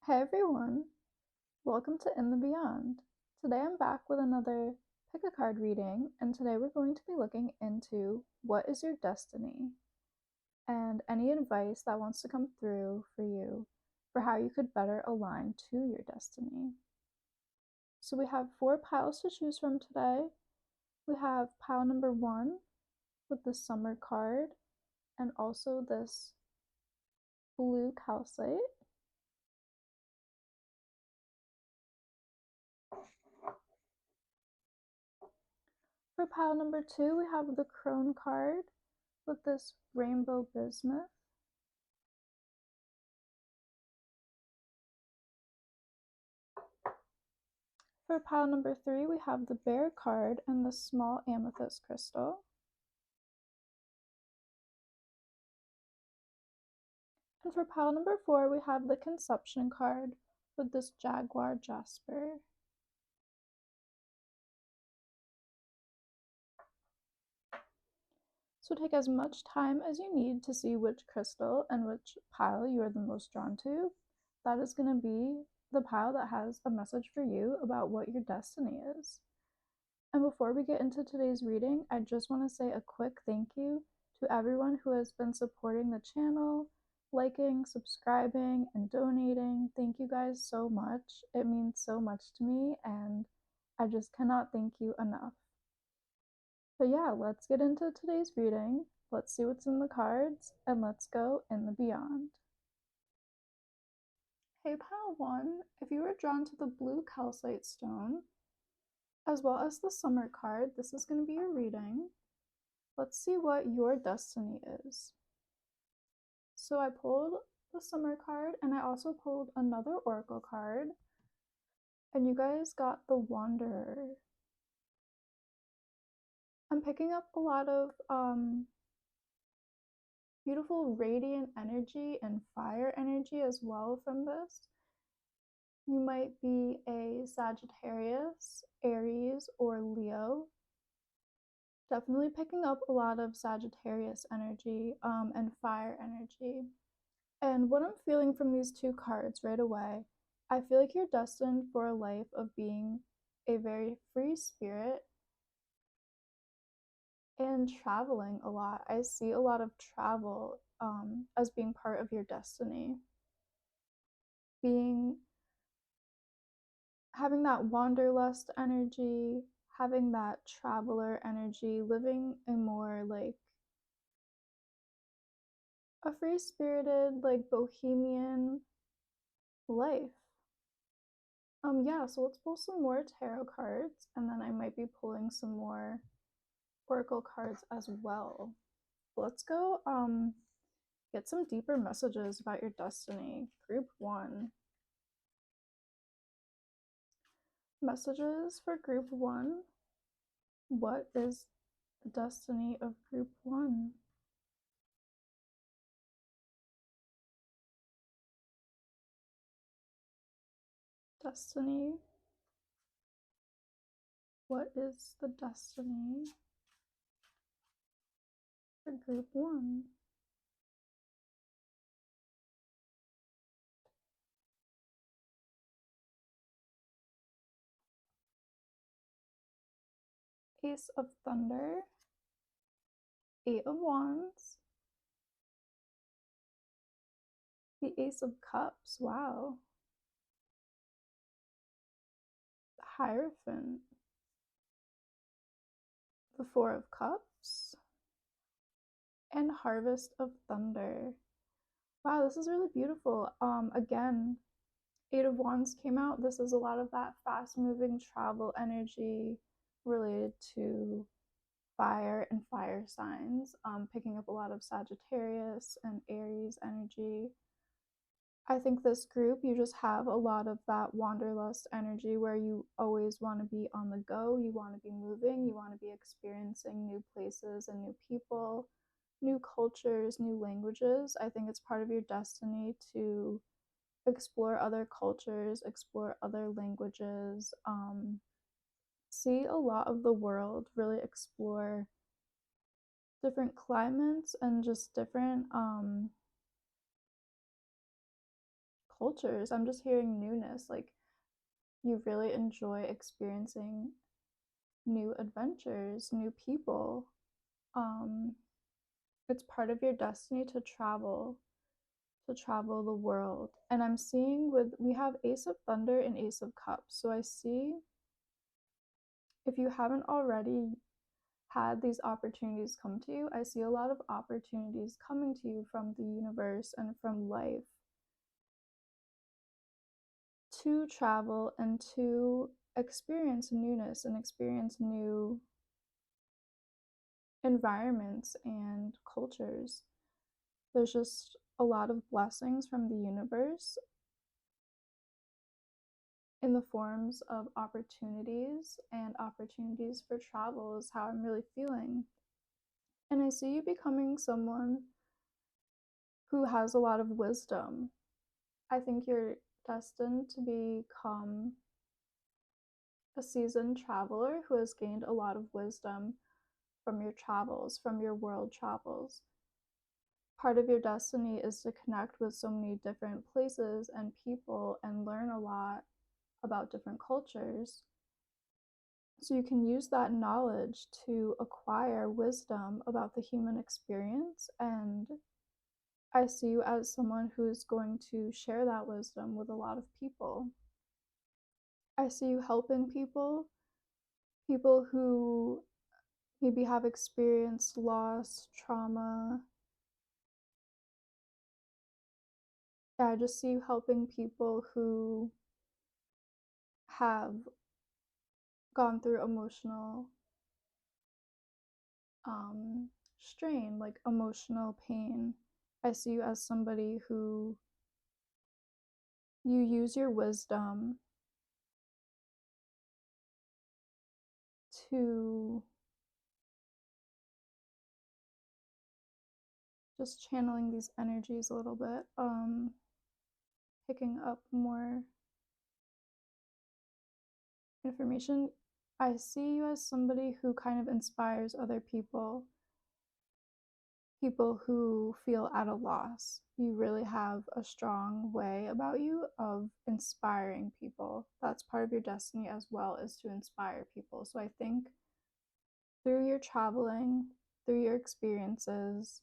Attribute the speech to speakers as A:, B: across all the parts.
A: Hey everyone, welcome to In the Beyond. Today I'm back with another pick a card reading, and today we're going to be looking into what is your destiny and any advice that wants to come through for you for how you could better align to your destiny. So we have 4 piles to choose from today. We have pile number 1 with the summer card and also this blue calcite. For pile number 2, we have the crone card with this rainbow bismuth. For pile number 3, we have the bear card and the small amethyst crystal. And for pile number 4, we have the conception card with this jaguar jasper. So take as much time as you need to see which crystal and which pile you are the most drawn to. That is going to be the pile that has a message for you about what your destiny is. And before we get into today's reading, I just want to say a quick thank you to everyone who has been supporting the channel, liking, subscribing, and donating. Thank you guys so much. It means so much to me, and I just cannot thank you enough. But yeah, let's get into today's reading. Let's see what's in the cards, and let's go in the beyond. Hey, pile 1, if you were drawn to the blue calcite stone, as well as the summer card, this is going to be your reading. Let's see what your destiny is. So I pulled the summer card and I also pulled another oracle card, and you guys got the wanderer. I'm picking up a lot of beautiful radiant energy and fire energy as well from this. You might be a Sagittarius, Aries, or Leo. Definitely picking up a lot of Sagittarius energy and fire energy. And what I'm feeling from these 2 cards right away, I feel like you're destined for a life of being a very free spirit and traveling a lot. I see a lot of travel as being part of your destiny. Having that wanderlust energy, having that traveler energy, living a more like a free-spirited, like bohemian life. Yeah, so let's pull some more tarot cards, and then I might be pulling some more oracle cards as well. Let's go get some deeper messages about your destiny. Group 1. Messages for group 1. What is the destiny of group 1? Destiny. What is the destiny for group 1? Ace of Thunder, 8 of Wands, the Ace of Cups, wow, the Hierophant, the 4 of Cups, and Harvest of Thunder. Wow, this is really beautiful. Again, 8 of Wands came out. This is a lot of that fast-moving travel energy related to fire and fire signs, picking up a lot of Sagittarius and Aries energy. I think this group, you just have a lot of that wanderlust energy where you always want to be on the go, you want to be moving, you want to be experiencing new places and new people, new cultures, new languages. I think it's part of your destiny to explore other cultures, explore other languages, see a lot of the world, really explore different climates and just different cultures. I'm just hearing newness. Like, you really enjoy experiencing new adventures, new people. Um, it's part of your destiny to travel the world. And I'm seeing we have Ace of Thunder and Ace of Cups. So I see, if you haven't already had these opportunities come to you, I see a lot of opportunities coming to you from the universe and from life to travel and to experience newness and experience new environments and cultures. There's just a lot of blessings from the universe in the forms of opportunities, and opportunities for travel is how I'm really feeling. And I see you becoming someone who has a lot of wisdom. I think you're destined to become a seasoned traveler who has gained a lot of wisdom from your travels, from your world travels. Part of your destiny is to connect with so many different places and people and learn a lot about different cultures. So you can use that knowledge to acquire wisdom about the human experience. And I see you as someone who's going to share that wisdom with a lot of people. I see you helping people, people who maybe have experienced loss, trauma. Yeah, I just see you helping people who have gone through emotional strain, like emotional pain. I see you as somebody who you use your wisdom to just channeling these energies a little bit, picking up more information. I see you as somebody who kind of inspires other people, people who feel at a loss. You really have a strong way about you of inspiring people. That's part of your destiny as well, is to inspire people. So I think through your traveling, through your experiences,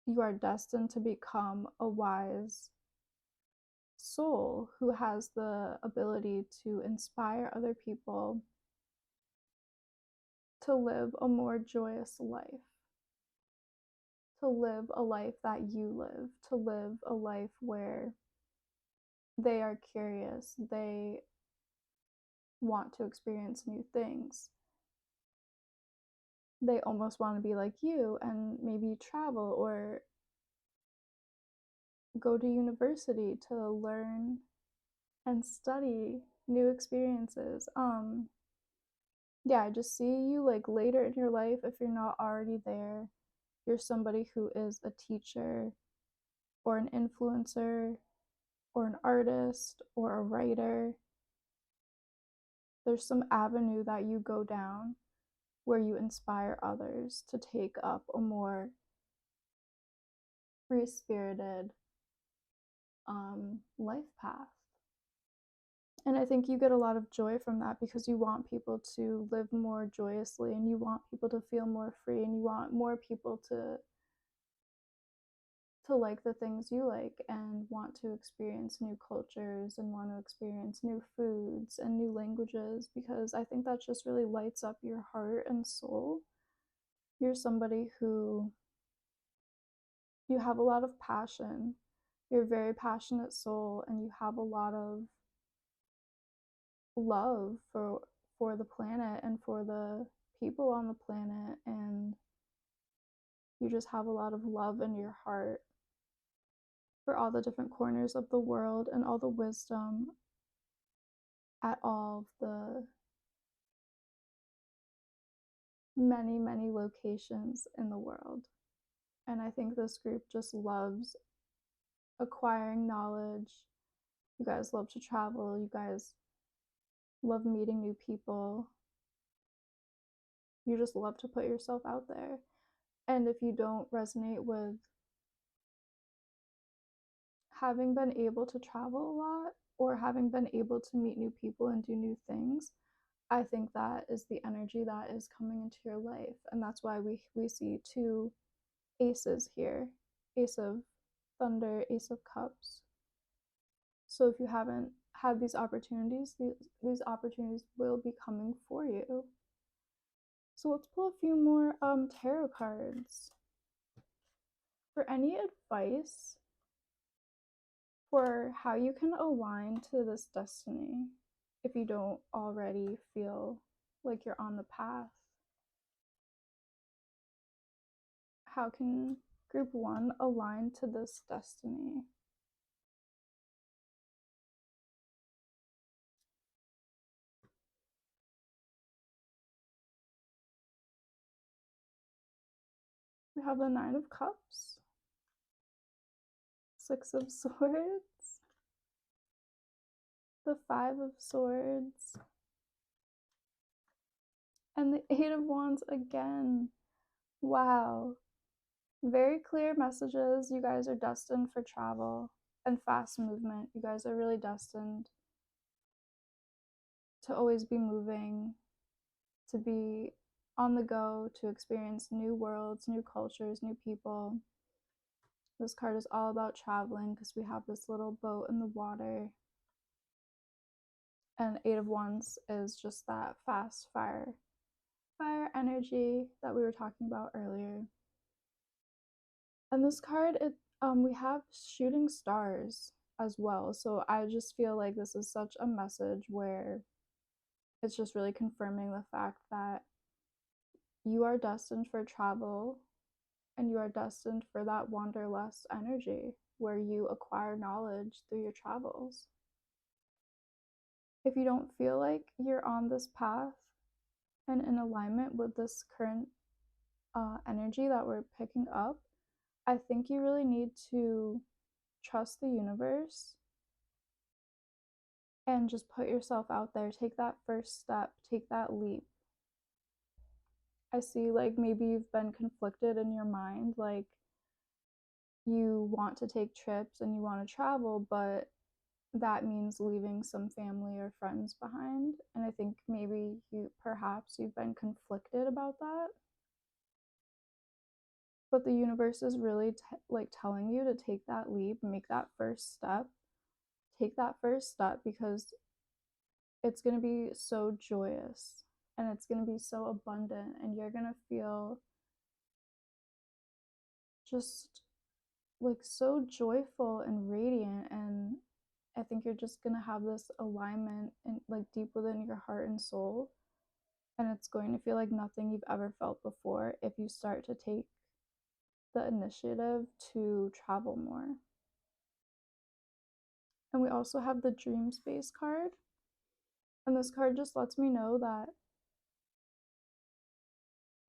A: you are destined to become a wise soul who has the ability to inspire other people to live a more joyous life, to live a life that you live, to live a life where they are curious, they want to experience new things. They almost want to be like you and maybe travel or go to university to learn and study new experiences. Yeah, I just see you like later in your life, if you're not already there, you're somebody who is a teacher or an influencer or an artist or a writer. There's some avenue that you go down where you inspire others to take up a more free spirited life path. And I think you get a lot of joy from that because you want people to live more joyously and you want people to feel more free and you want more people to like the things you like and want to experience new cultures and want to experience new foods and new languages, because I think that just really lights up your heart and soul. You're somebody who you have a lot of passion. You're a very passionate soul and you have a lot of love for the planet and for the people on the planet, and you just have a lot of love in your heart for all the different corners of the world and all the wisdom at all of the many, many locations in the world. And I think this group just loves acquiring knowledge. You guys love to travel. You guys love meeting new people. You just love to put yourself out there. And if you don't resonate with having been able to travel a lot or having been able to meet new people and do new things, I think that is the energy that is coming into your life. And that's why we see two aces here, Ace of Thunder, Ace of Cups. So if you haven't had these opportunities, these opportunities will be coming for you. So let's pull a few more tarot cards. For any advice for how you can align to this destiny if you don't already feel like you're on the path. How can group 1 align to this destiny? We have the 9 of Cups, 6 of Swords, the 5 of Swords, and the 8 of Wands again. Wow. Very clear messages. You guys are destined for travel and fast movement. You guys are really destined to always be moving, to be on the go, to experience new worlds, new cultures, new people. This card is all about traveling because we have this little boat in the water. And 8 of Wands is just that fast fire energy that we were talking about earlier. And this card, we have shooting stars as well. So I just feel like this is such a message where it's just really confirming the fact that you are destined for travel and you are destined for that wanderlust energy where you acquire knowledge through your travels. If you don't feel like you're on this path and in alignment with this current energy that we're picking up, I think you really need to trust the universe and just put yourself out there. Take that first step, take that leap. I see like maybe you've been conflicted in your mind, like you want to take trips and you want to travel, but that means leaving some family or friends behind. And I think maybe you've been conflicted about that. But the universe is really like telling you to take that leap, make that first step. Take that first step because it's going to be so joyous and it's going to be so abundant and you're going to feel just like so joyful and radiant, and I think you're just going to have this alignment in like deep within your heart and soul, and it's going to feel like nothing you've ever felt before if you start to take the initiative to travel more. And we also have the Dream Space card, and this card just lets me know that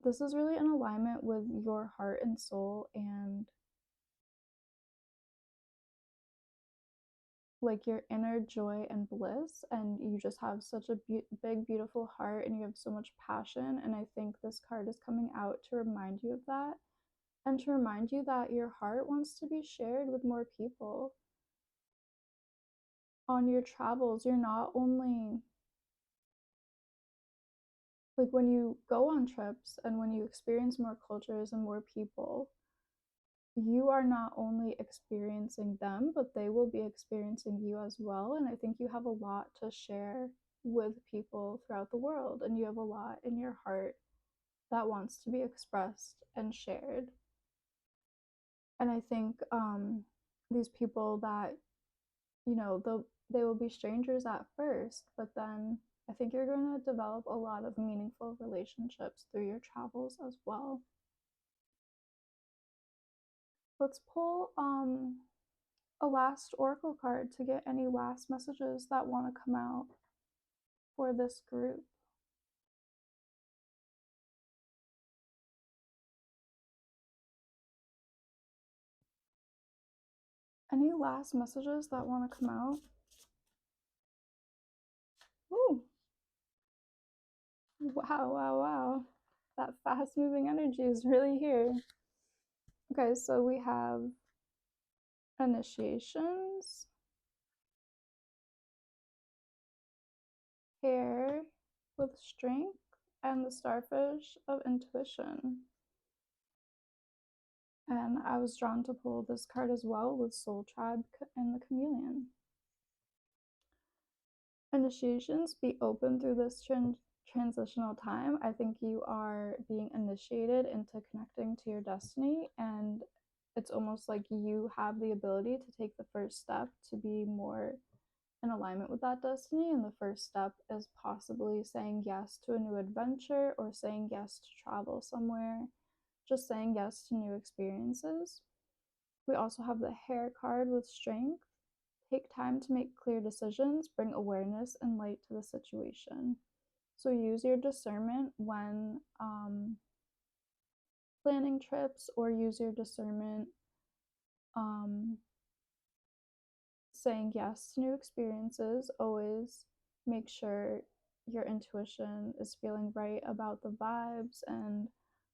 A: this is really in alignment with your heart and soul and like your inner joy and bliss, and you just have such a big beautiful heart and you have so much passion. And I think this card is coming out to remind you of that and to remind you that your heart wants to be shared with more people. On your travels, you're not only like when you go on trips and when you experience more cultures and more people, you are not only experiencing them, but they will be experiencing you as well. And I think you have a lot to share with people throughout the world, and you have a lot in your heart that wants to be expressed and shared. And I think these people that, you know, they will be strangers at first, but then I think you're going to develop a lot of meaningful relationships through your travels as well. Let's pull a last oracle card to get any last messages that want to come out for this group. Any last messages that want to come out? Ooh. Wow, wow, wow. That fast moving energy is really here. Okay, so we have initiations, hair with strength, and the starfish of intuition. And I was drawn to pull this card as well with Soul Tribe and the Chameleon. Initiations, be open through this transitional time. I think you are being initiated into connecting to your destiny, and it's almost like you have the ability to take the first step to be more in alignment with that destiny. And the first step is possibly saying yes to a new adventure or saying yes to travel somewhere, just saying yes to new experiences. We also have the hair card with strength. Take time to make clear decisions, bring awareness and light to the situation. So use your discernment when planning trips, or use your discernment saying yes to new experiences. Always make sure your intuition is feeling right about the vibes and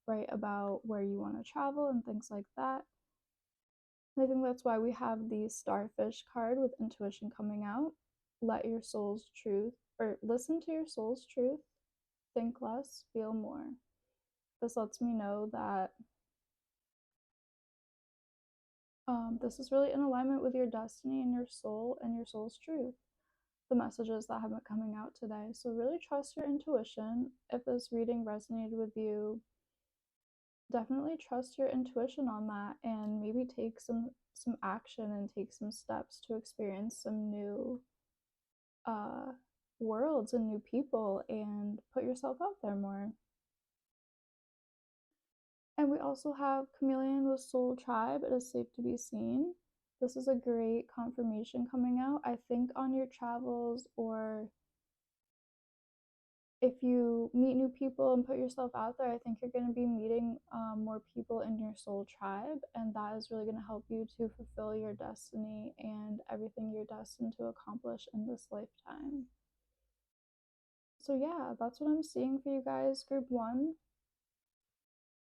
A: right about where you want to travel and things like that. And I think that's why we have the starfish card with intuition coming out. Let your soul's truth, or listen to your soul's truth, think less, feel more. This lets me know that this is really in alignment with your destiny and your soul and your soul's truth, the messages that have been coming out today. So really trust your intuition. If this reading resonated with you, definitely trust your intuition on that, and maybe take some action and take some steps to experience some new worlds and new people and put yourself out there more. And we also have Chameleon with Soul Tribe. It is safe to be seen. This is a great confirmation coming out. I think on your travels, or if you meet new people and put yourself out there, I think you're going to be meeting more people in your soul tribe, and that is really going to help you to fulfill your destiny and everything you're destined to accomplish in this lifetime. So yeah, that's what I'm seeing for you guys, group 1.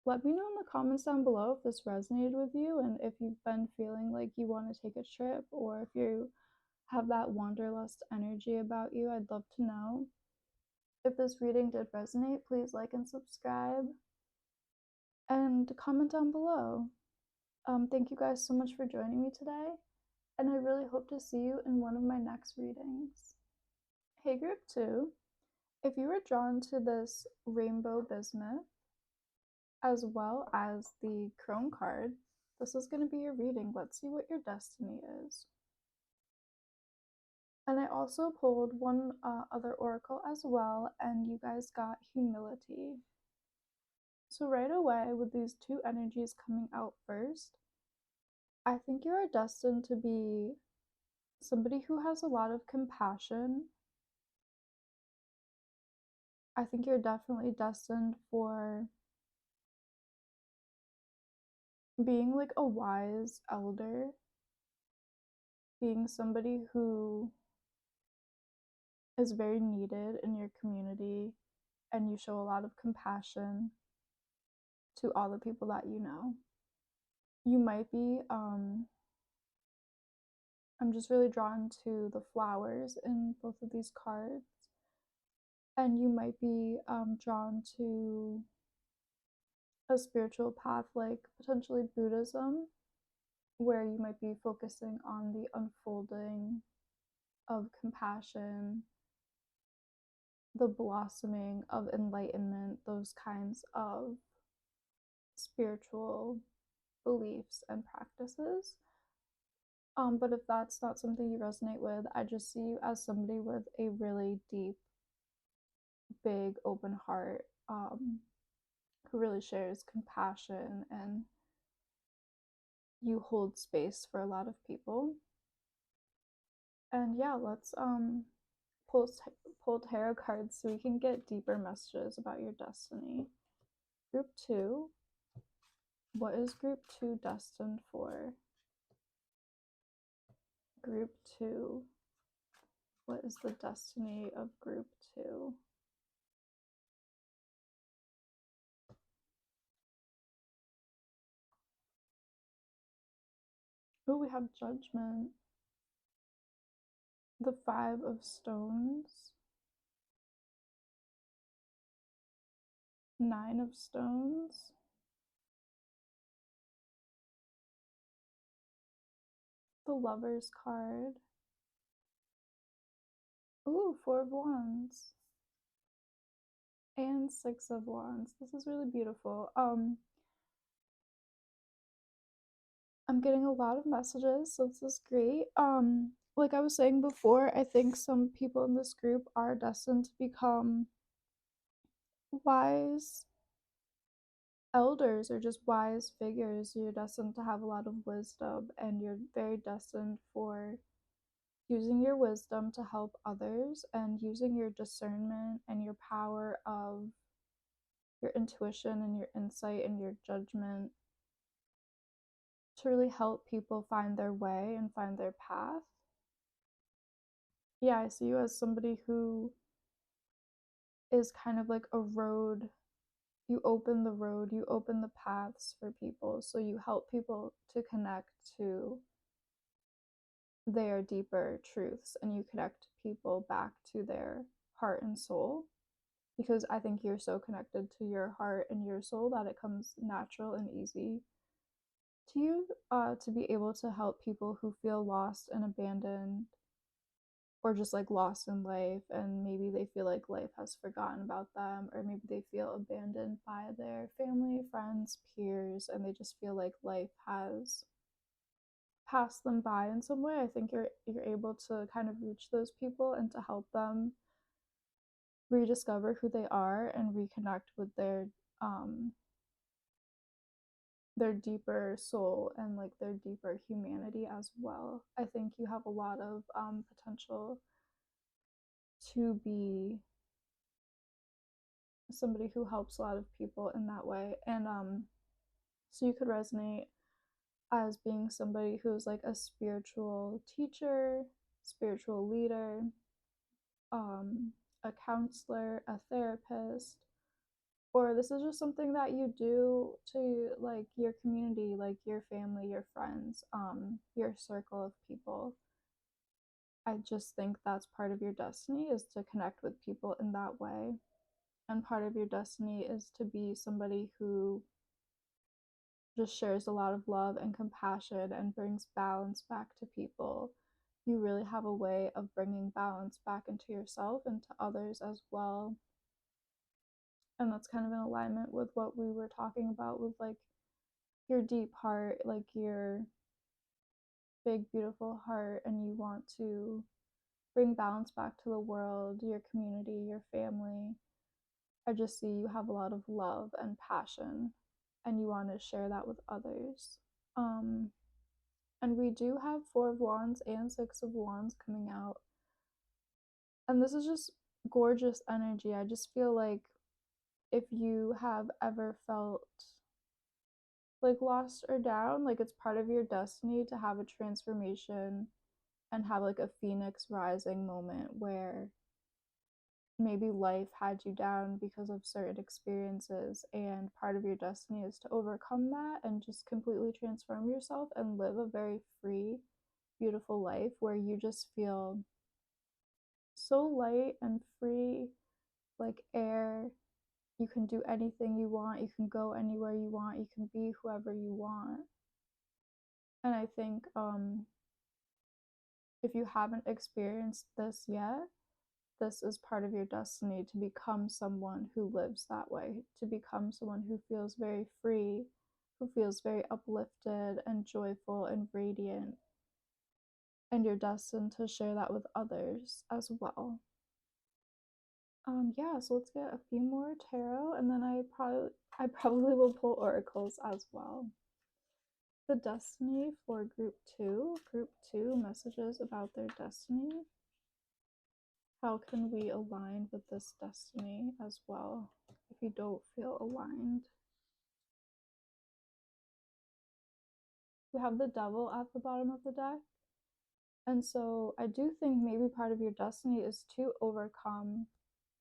A: Let me know in the comments down below if this resonated with you, and if you've been feeling like you want to take a trip, or if you have that wanderlust energy about you. I'd love to know. If this reading did resonate, please like and subscribe and comment down below. Thank you guys so much for joining me today, and I really hope to see you in one of my next readings. Hey group 2, if you were drawn to this rainbow bismuth as well as the crone card, this is going to be your reading. Let's see what your destiny is. And I also pulled one other oracle as well, and you guys got humility. So right away, with these two energies coming out first, I think you are destined to be somebody who has a lot of compassion. I think you're definitely destined for being like a wise elder, being somebody who is very needed in your community, and you show a lot of compassion to all the people that you know. You might be, I'm just really drawn to the flowers in both of these cards, and you might be drawn to a spiritual path like potentially Buddhism, where you might be focusing on the unfolding of compassion, the blossoming of enlightenment, those kinds of spiritual beliefs and practices. But if that's not something you resonate with, I just see you as somebody with a really deep, big, open heart, who really shares compassion, and you hold space for a lot of people. And yeah, let's pull tarot cards so we can get deeper messages about your destiny. Group 2, what is group 2 destined for? Group 2, what is the destiny of group 2? Oh, we have Judgment. The Five of Stones. Nine of Stones. The Lover's card. Ooh, Four of Wands. And Six of Wands. This is really beautiful. I'm getting a lot of messages, so this is great. Like I was saying before, I think some people in this group are destined to become wise elders or just wise figures. You're destined to have a lot of wisdom, and you're very destined for using your wisdom to help others and using your discernment and your power of your intuition and your insight and your judgment to really help people find their way and find their path. Yeah, I see you as somebody who is kind of like a road. You open the road, you open the paths for people. So you help people to connect to their deeper truths, and you connect people back to their heart and soul, because I think you're so connected to your heart and your soul that it comes natural and easy to you to be able to help people who feel lost and abandoned, or just like lost in life, and maybe they feel like life has forgotten about them, or maybe they feel abandoned by their family, friends, peers, and they just feel like life has passed them by in some way. I think you're able to kind of reach those people and to help them rediscover who they are and reconnect with their deeper soul and like their deeper humanity as well. I think you have a lot of potential to be somebody who helps a lot of people in that way. And so you could resonate as being somebody who's like a spiritual teacher, spiritual leader, um, a counselor, a therapist, or this is just something that you do to like your community, like your family, your friends, your circle of people. I just think that's part of your destiny, is to connect with people in that way. And part of your destiny is to be somebody who just shares a lot of love and compassion and brings balance back to people. You really have a way of bringing balance back into yourself and to others as well. And that's kind of in alignment with what we were talking about with like your deep heart, like your big, beautiful heart, and you want to bring balance back to the world, your community, your family. I just see you have a lot of love and passion, and you want to share that with others. Um, and we do have Four of Wands and Six of Wands coming out. And this is just gorgeous energy. I just feel like if you have ever felt like lost or down, like it's part of your destiny to have a transformation and have like a phoenix rising moment where maybe life had you down because of certain experiences, and part of your destiny is to overcome that and just completely transform yourself and live a very free, beautiful life where you just feel so light and free, like air. You can do anything you want, you can go anywhere you want, you can be whoever you want. And I think if you haven't experienced this yet, this is part of your destiny, to become someone who lives that way, to become someone who feels very free, who feels very uplifted and joyful and radiant. And you're destined to share that with others as well. Yeah, so let's get a few more tarot, and then I probably will pull oracles as well. The destiny for group 2. Group 2, messages about their destiny. How can we align with this destiny as well if you don't feel aligned? We have the devil at the bottom of the deck. And so I do think maybe part of your destiny is to overcome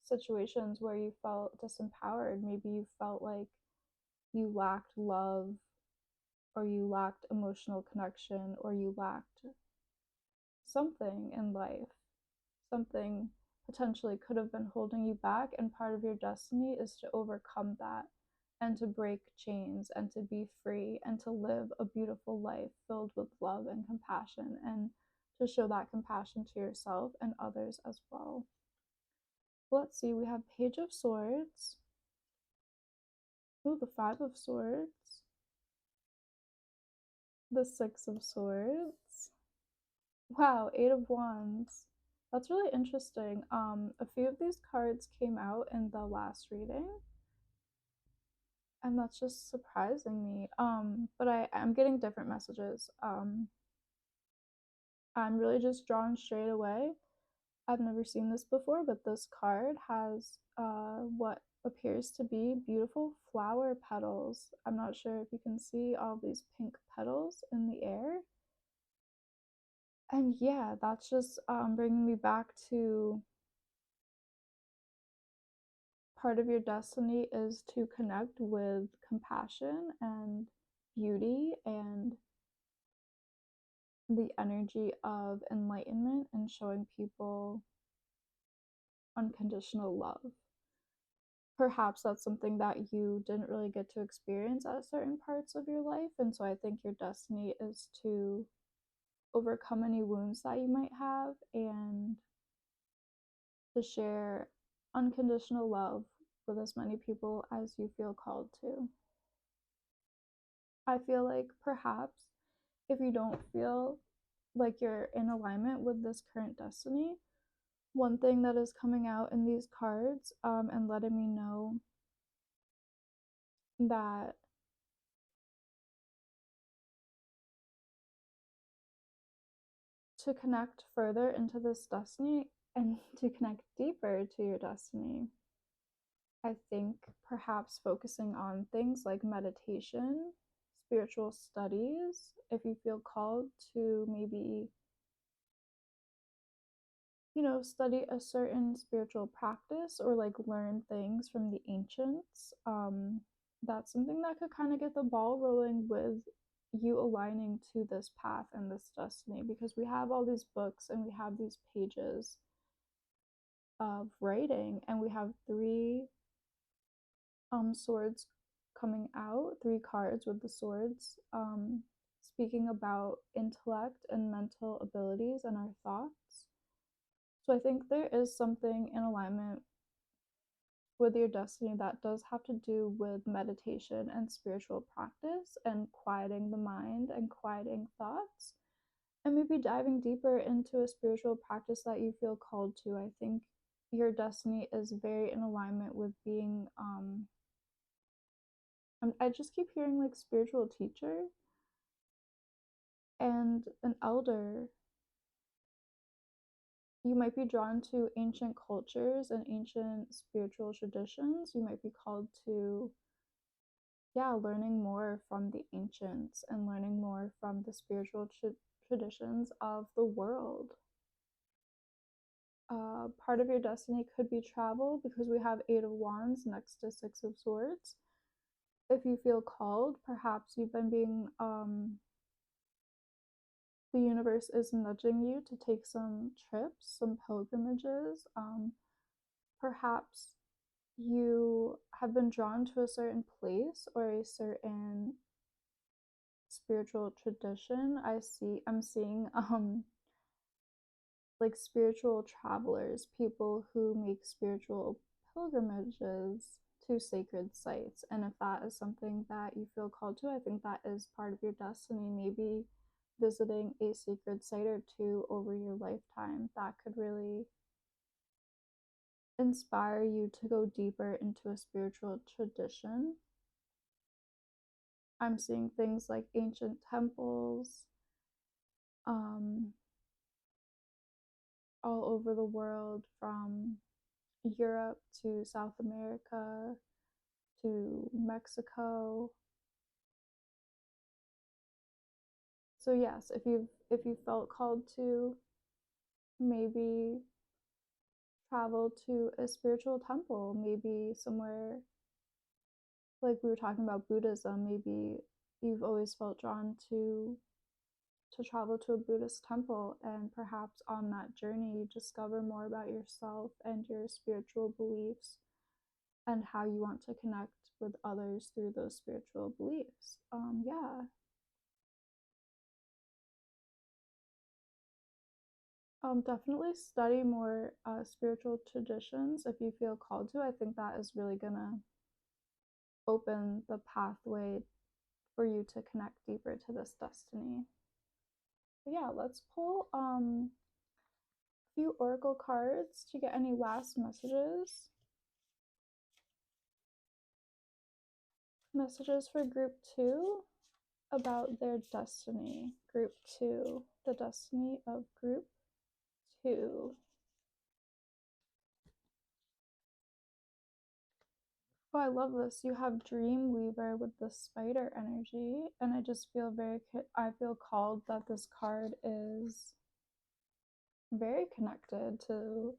A: situations where you felt disempowered. Maybe you felt like you lacked love or you lacked emotional connection, or you lacked something in life, something potentially could have been holding you back, and part of your destiny is to overcome that and to break chains and to be free and to live a beautiful life filled with love and compassion, and to show that compassion to yourself and others as well. Let's see, we have Page of Swords. Ooh, the Five of Swords. The Six of Swords. Wow, Eight of Wands. That's really interesting. A few of these cards came out in the last reading, and that's just surprising me. But I'm getting different messages. I'm really just drawn straight away. I've never seen this before, but this card has what appears to be beautiful flower petals. I'm not sure if you can see all these pink petals in the air. And yeah, that's just bringing me back to part of your destiny is to connect with compassion and beauty and the energy of enlightenment and showing people unconditional love. Perhaps that's something that you didn't really get to experience at certain parts of your life, and so I think your destiny is to overcome any wounds that you might have and to share unconditional love with as many people as you feel called to. I feel like perhaps if you don't feel like you're in alignment with this current destiny, one thing that is coming out in these cards and letting me know that to connect further into this destiny and to connect deeper to your destiny, I think perhaps focusing on things like meditation, spiritual studies, if you feel called to maybe, study a certain spiritual practice or like learn things from the ancients. That's something that could kind of get the ball rolling with you aligning to this path and this destiny, because we have all these books and we have these pages of writing, and we have three swords coming out, three cards with the swords, speaking about intellect and mental abilities and our thoughts. So I think there is something in alignment with your destiny that does have to do with meditation and spiritual practice and quieting the mind and quieting thoughts, and maybe diving deeper into a spiritual practice that you feel called to. I think your destiny is very in alignment with being I just keep hearing like spiritual teacher and an elder. You might be drawn to ancient cultures and ancient spiritual traditions. You might be called to, yeah, learning more from the ancients and learning more from the spiritual traditions of the world. Part of your destiny could be travel, because we have Eight of Wands next to Six of Swords. If you feel called, perhaps you've been being the universe is nudging you to take some trips, some pilgrimages. Perhaps you have been drawn to a certain place or a certain spiritual tradition. I'm seeing like spiritual travelers, people who make spiritual pilgrimages to sacred sites. And if that is something that you feel called to, I think that is part of your destiny. Maybe visiting a sacred site or two over your lifetime, that could really inspire you to go deeper into a spiritual tradition. I'm seeing things like ancient temples, um, all over the world, from Europe to South America to Mexico. So yes, if you felt called to maybe travel to a spiritual temple, maybe somewhere like we were talking about Buddhism, maybe you've always felt drawn to travel to a Buddhist temple, and perhaps on that journey you discover more about yourself and your spiritual beliefs and how you want to connect with others through those spiritual beliefs. Yeah. Definitely study more spiritual traditions if you feel called to. I think that is really gonna open the pathway for you to connect deeper to this destiny. But yeah, let's pull a few oracle cards to get any last messages. Messages for group 2 about their destiny. Group 2, the destiny of group 2. Oh, I love this. You have Dreamweaver with the spider energy, and I just feel I feel called that this card is very connected to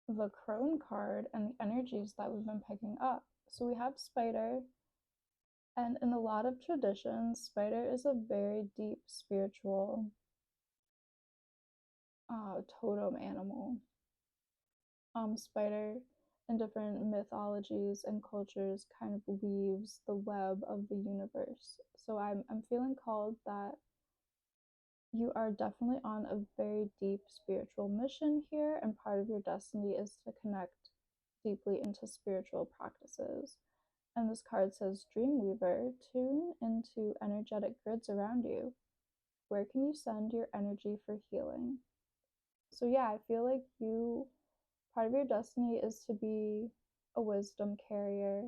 A: the crone card and the energies that we've been picking up. So we have spider, and in a lot of traditions, spider is a very deep spiritual totem animal. Spider in different mythologies and cultures kind of weaves the web of the universe. So I'm feeling called that you are definitely on a very deep spiritual mission here, and part of your destiny is to connect deeply into spiritual practices. And this card says, Dreamweaver, tune into energetic grids around you. Where can you send your energy for healing? So, yeah, I feel like part of your destiny is to be a wisdom carrier.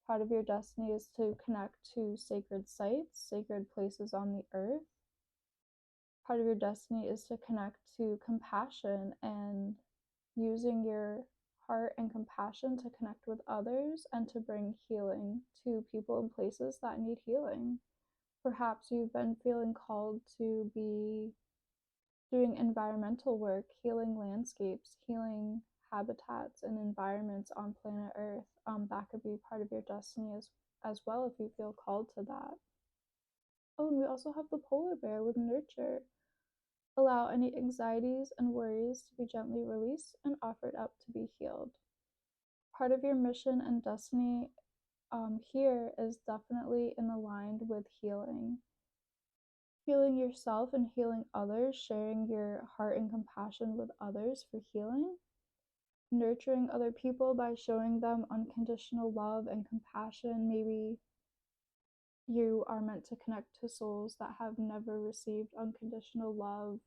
A: Part of your destiny is to connect to sacred sites, sacred places on the earth. Part of your destiny is to connect to compassion and using your heart and compassion to connect with others and to bring healing to people and places that need healing. Perhaps you've been feeling called to be doing environmental work, healing landscapes, healing habitats and environments on planet Earth. That could be part of your destiny as well if you feel called to that. Oh, and we also have the polar bear with nurture. Allow any anxieties and worries to be gently released and offered up to be healed. Part of your mission and destiny here is definitely in aligned with healing. Healing yourself and healing others, sharing your heart and compassion with others for healing, nurturing other people by showing them unconditional love and compassion. Maybe you are meant to connect to souls that have never received unconditional love,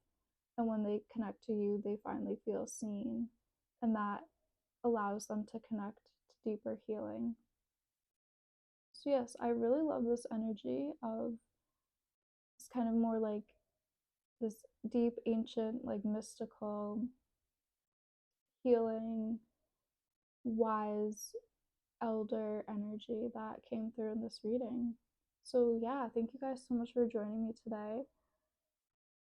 A: and when they connect to you, they finally feel seen, and that allows them to connect to deeper healing. So, yes, I really love this energy of it's kind of more like this deep, ancient, like mystical, healing, wise, elder energy that came through in this reading. So, yeah, thank you guys so much for joining me today.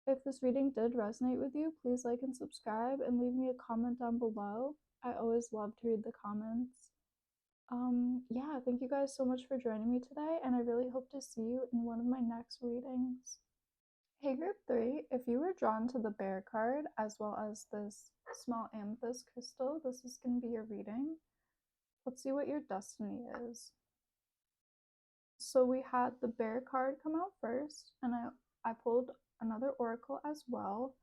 A: If this reading did resonate with you, please like and subscribe and leave me a comment down below. I always love to read the comments. Yeah, thank you guys so much for joining me today, and I really hope to see you in one of my next readings. Hey, group 3, if you were drawn to the bear card as well as this small amethyst crystal, this is going to be your reading. Let's see what your destiny is. So we had the bear card come out first, and I pulled another oracle as well,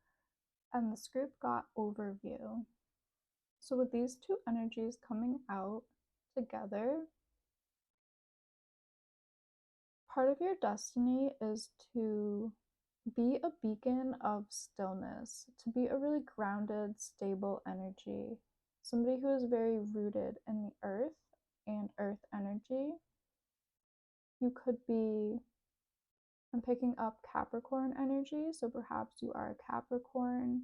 A: and this group got overview. So with these two energies coming out together, part of your destiny is to be a beacon of stillness, to be a really grounded, stable energy, somebody who is very rooted in the earth and earth energy. You could be, I'm picking up Capricorn energy, so perhaps you are a Capricorn,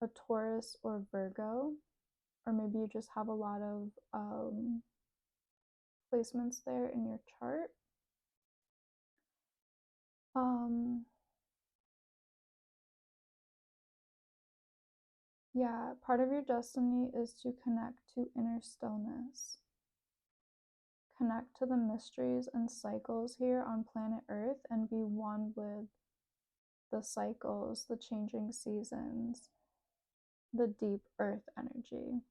A: a Taurus, or Virgo, or maybe you just have a lot of placements there in your chart. Yeah, part of your destiny is to connect to inner stillness, connect to the mysteries and cycles here on planet Earth and be one with the cycles, the changing seasons, the deep Earth energy.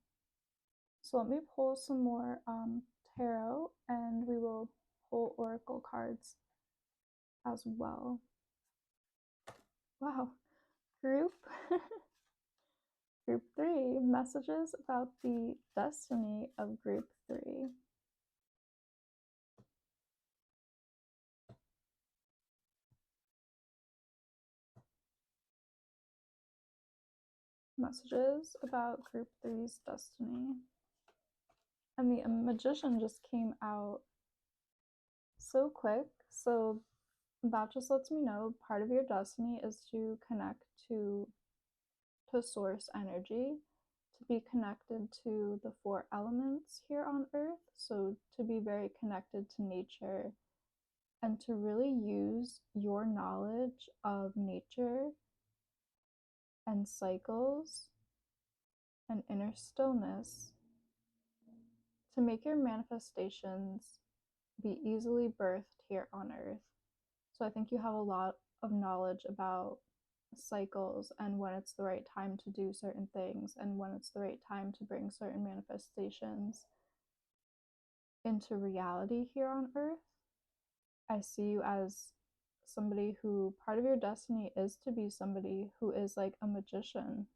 A: So let me pull some more tarot, and we will pull oracle cards as well. Wow, group group 3, messages about the destiny of group 3. Messages about group 3's destiny. And the magician just came out so quick. So that just lets me know part of your destiny is to connect to source energy, to be connected to the 4 elements here on Earth. So to be very connected to nature and to really use your knowledge of nature and cycles and inner stillness to make your manifestations be easily birthed here on Earth. So I think you have a lot of knowledge about cycles and when it's the right time to do certain things and when it's the right time to bring certain manifestations into reality here on Earth. I see you as somebody who part of your destiny is to be somebody who is like a magician,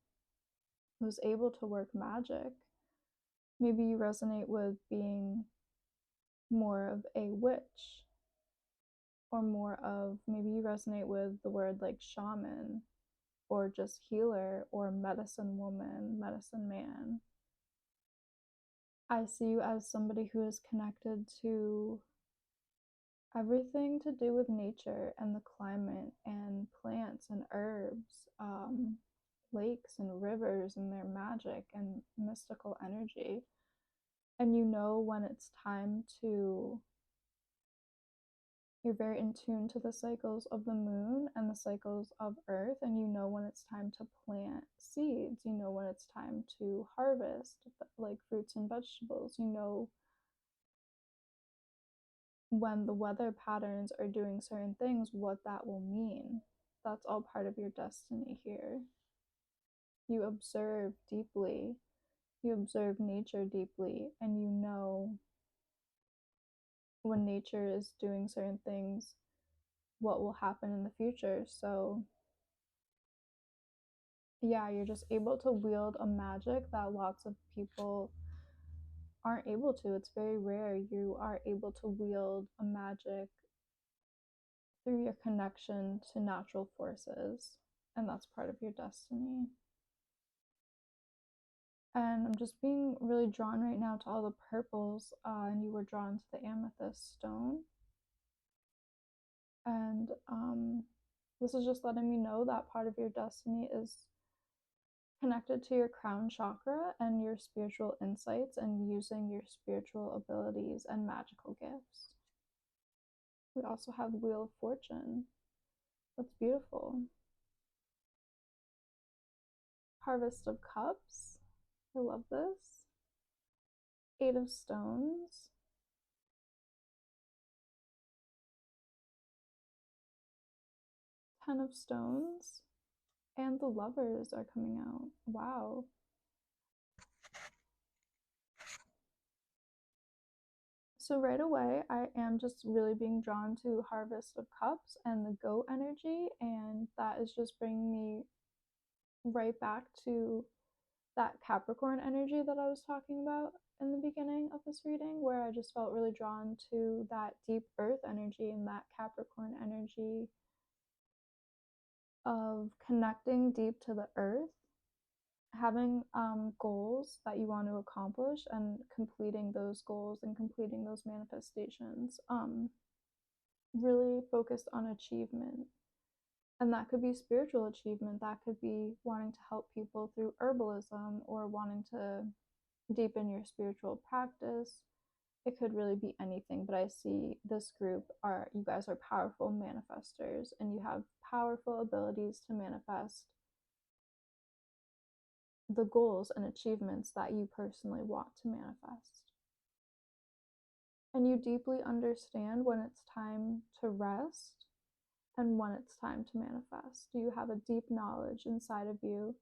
A: who's able to work magic. Maybe you resonate with being more of a witch, or more of, maybe you resonate with the word like shaman, or just healer, or medicine woman, medicine man. I see you as somebody who is connected to everything to do with nature and the climate and plants and herbs, lakes and rivers and their magic and mystical energy. And you know when it's time to, you're very in tune to the cycles of the moon and the cycles of Earth, and you know when it's time to plant seeds, you know when it's time to harvest like fruits and vegetables, you know when the weather patterns are doing certain things, what that will mean. That's all part of your destiny here. You observe deeply, you observe nature deeply, and you know when nature is doing certain things, what will happen in the future. So yeah, you're just able to wield a magic that lots of people aren't able to. It's very rare. You are able to wield a magic through your connection to natural forces, and that's part of your destiny. And I'm just being really drawn right now to all the purples, and you were drawn to the amethyst stone. And this is just letting me know that part of your destiny is connected to your crown chakra and your spiritual insights and using your spiritual abilities and magical gifts. We also have Wheel of Fortune. That's beautiful. Harvest of Cups. I love this. 8 of Stones. 10 of Stones. And the Lovers are coming out. Wow. So right away, I am just really being drawn to Harvest of Cups and the goat energy, and that is just bringing me right back to that Capricorn energy that I was talking about in the beginning of this reading, where I just felt really drawn to that deep earth energy and that Capricorn energy of connecting deep to the earth, having goals that you want to accomplish and completing those goals and completing those manifestations, really focused on achievement. And that could be spiritual achievement, that could be wanting to help people through herbalism or wanting to deepen your spiritual practice. It could really be anything, but I see this group are, you guys are powerful manifestors and you have powerful abilities to manifest the goals and achievements that you personally want to manifest. And you deeply understand when it's time to rest and when it's time to manifest. You have a deep knowledge inside of you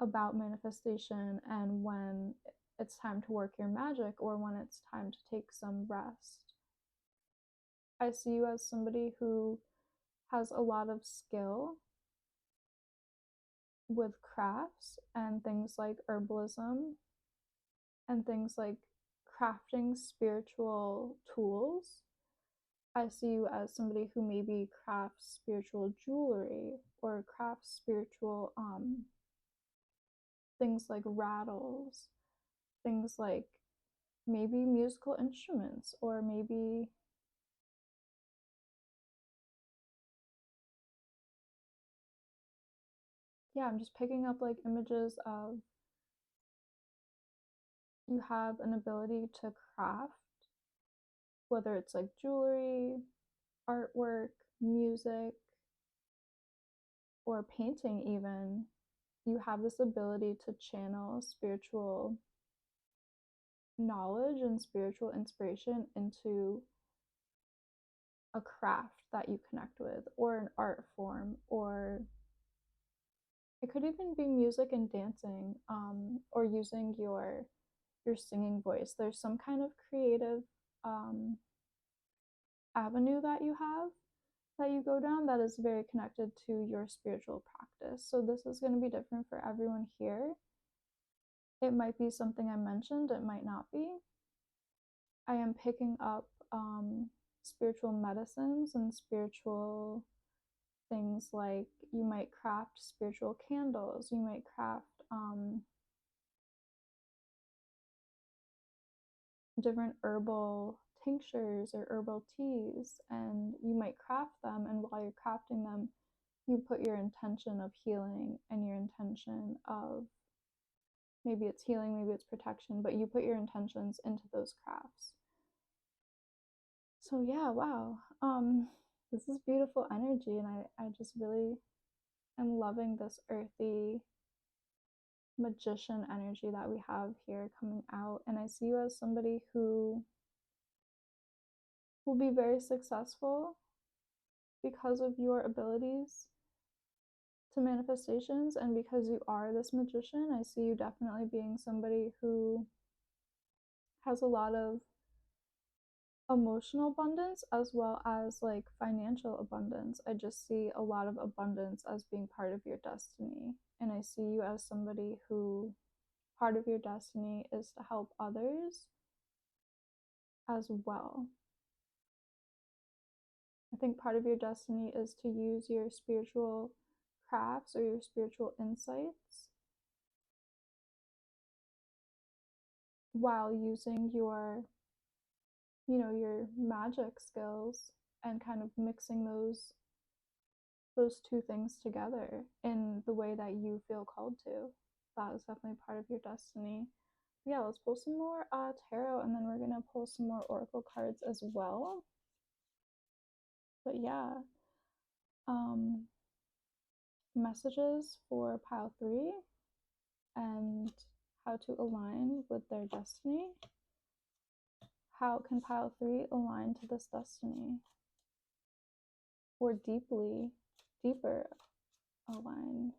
A: about manifestation and when it's time to work your magic or when it's time to take some rest. I see you as somebody who has a lot of skill with crafts and things like herbalism and things like crafting spiritual tools. I see you as somebody who maybe crafts spiritual jewelry or crafts spiritual things like rattles, things like maybe musical instruments, or maybe, yeah, I'm just picking up like images of you have an ability to craft, whether it's like jewelry, artwork, music, or painting, even. You have this ability to channel spiritual knowledge and spiritual inspiration into a craft that you connect with, or an art form, or it could even be music and dancing, or using your singing voice. There's some kind of creative um, avenue that you have that you go down that is very connected to your spiritual practice. So this is going to be different for everyone here. It might be something I mentioned, it might not be. I am picking up spiritual medicines and spiritual things like you might craft spiritual candles, you might craft different herbal tinctures or herbal teas, and you might craft them, and while you're crafting them you put your intention of healing and your intention of maybe it's healing, maybe it's protection, but you put your intentions into those crafts. So yeah, wow, this is beautiful energy, and I just really am loving this earthy magician energy that we have here coming out. And I see you as somebody who will be very successful because of your abilities to manifestations, and because you are this magician. I see you definitely being somebody who has a lot of emotional abundance as well as like financial abundance. I just see a lot of abundance as being part of your destiny. And I see you as somebody who part of your destiny is to help others as well. I think part of your destiny is to use your spiritual crafts or your spiritual insights while using your magic skills, and kind of mixing those two things together in the way that you feel called to. That is definitely part of your destiny. Yeah, let's pull some more tarot, and then we're gonna pull some more oracle cards as well. But yeah, messages for pile 3 and how to align with their destiny. How can pile 3 align to this destiny, or deeper align?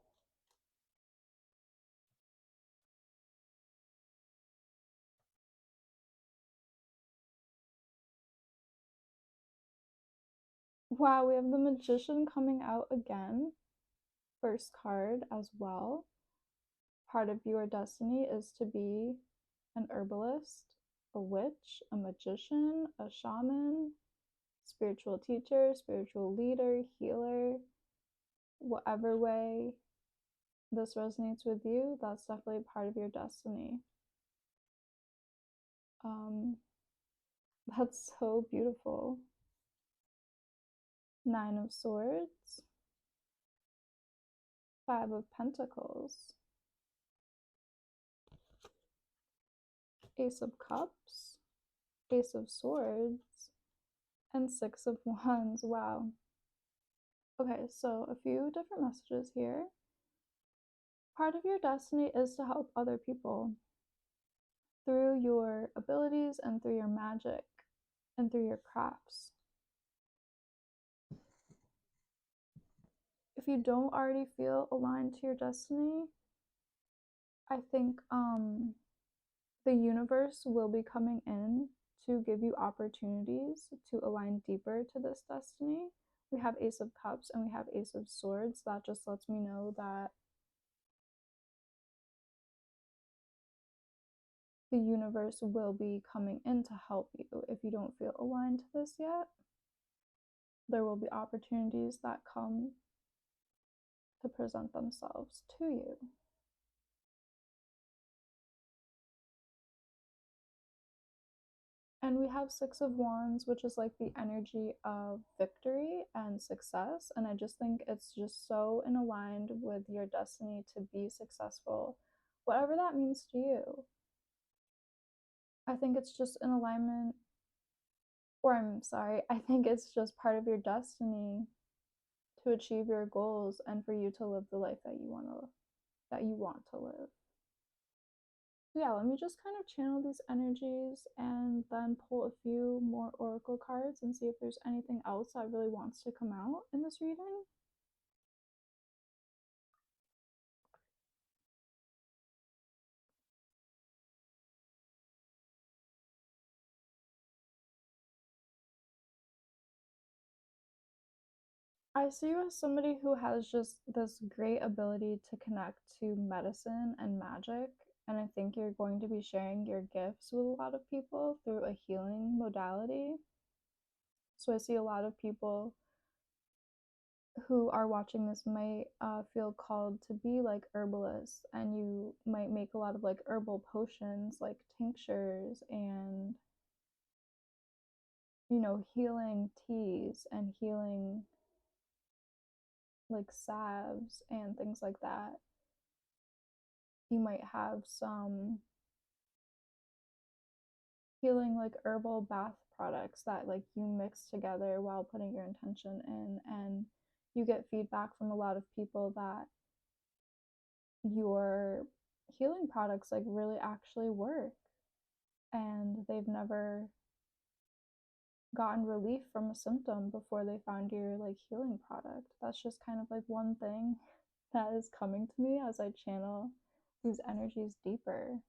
A: Wow, we have the Magician coming out again, first card as well. Part of your destiny is to be an herbalist, a witch, a magician, a shaman, spiritual teacher, spiritual leader, healer. Whatever way this resonates with you, that's definitely part of your destiny. That's so beautiful. 9 of Swords, 5 of Pentacles, Ace of Cups, Ace of Swords, and 6 of Wands. Wow. Okay, so a few different messages here. Part of your destiny is to help other people. through your abilities and through your magic and through your crafts. If you don't already feel aligned to your destiny, I think the universe will be coming in to give you opportunities to align deeper to this destiny. We have Ace of Cups and we have Ace of Swords. That just lets me know that the universe will be coming in to help you. If you don't feel aligned to this yet, there will be opportunities that come to present themselves to you. And we have Six of Wands, which is like the energy of victory and success. And I just think it's just so in aligned with your destiny to be successful, whatever that means to you. I think it's just in alignment, or I'm sorry, I think it's just part of your destiny to achieve your goals and for you to live the life that you want to live. Yeah, let me just kind of channel these energies and then pull a few more oracle cards and see if there's anything else that really wants to come out in this reading. I see you as somebody who has just this great ability to connect to medicine and magic, and I think you're going to be sharing your gifts with a lot of people through a healing modality. So I see a lot of people who are watching this might feel called to be like herbalists, and you might make a lot of like herbal potions like tinctures and healing teas and healing like salves and things like that. You might have some healing like herbal bath products that like you mix together while putting your intention in, and you get feedback from a lot of people that your healing products like really actually work, and they've never gotten relief from a symptom before they found your like healing product. That's just kind of like one thing that is coming to me as I channel these energies deeper.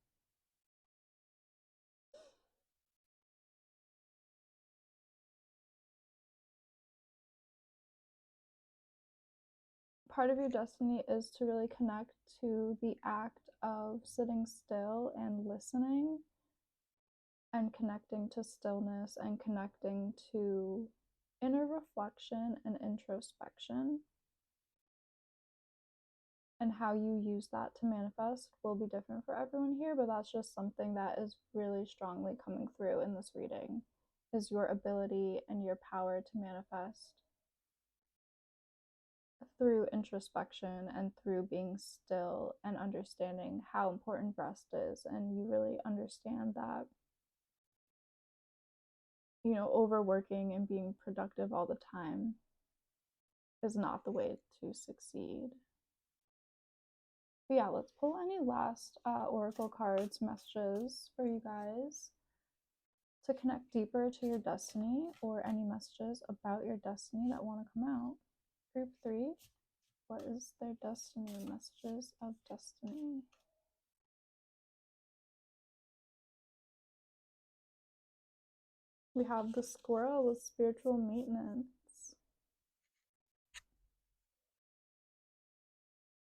A: Part of your destiny is to really connect to the act of sitting still and listening and connecting to stillness and connecting to inner reflection and introspection. And how you use that to manifest will be different for everyone here, but that's just something that is really strongly coming through in this reading, is your ability and your power to manifest through introspection and through being still and understanding how important rest is. And you really understand that overworking and being productive all the time is not the way to succeed. But yeah, let's pull any last oracle cards, messages for you guys to connect deeper to your destiny, or any messages about your destiny that want to come out. Group 3, what is their destiny? Messages of destiny. We have the squirrel with spiritual maintenance.